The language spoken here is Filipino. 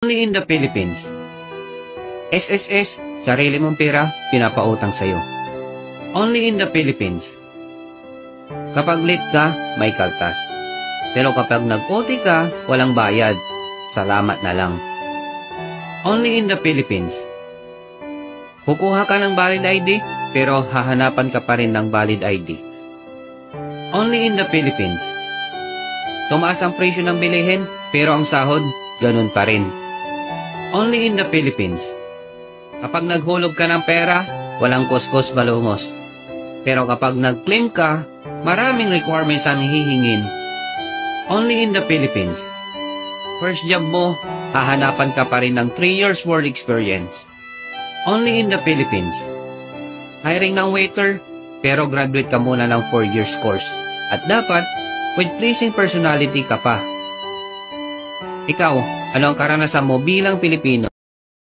Only in the Philippines. SSS, sarili mong pera, pinapautang sa'yo. Only in the Philippines. Kapag late ka, may kaltas. Pero kapag nag-OT ka, walang bayad. Salamat na lang. Only in the Philippines. Kukuha ka ng valid ID, pero hahanapan ka pa rin ng valid ID. Only in the Philippines. Tumaas ang presyo ng bilihin, pero ang sahod, ganun pa rin. Only in the Philippines. Kapag naghulog ka ng pera, walang kuskus balungos. Pero kapag nag-claim ka, maraming requirements ang hihingin. Only in the Philippines. First job mo, hahanapan ka pa rin ng 3 years work experience. Only in the Philippines. Hiring ng waiter, pero graduate ka muna ng 4 years course. At dapat, with pleasing personality ka pa. Ikaw, ano ang karanasan mo bilang Pilipino?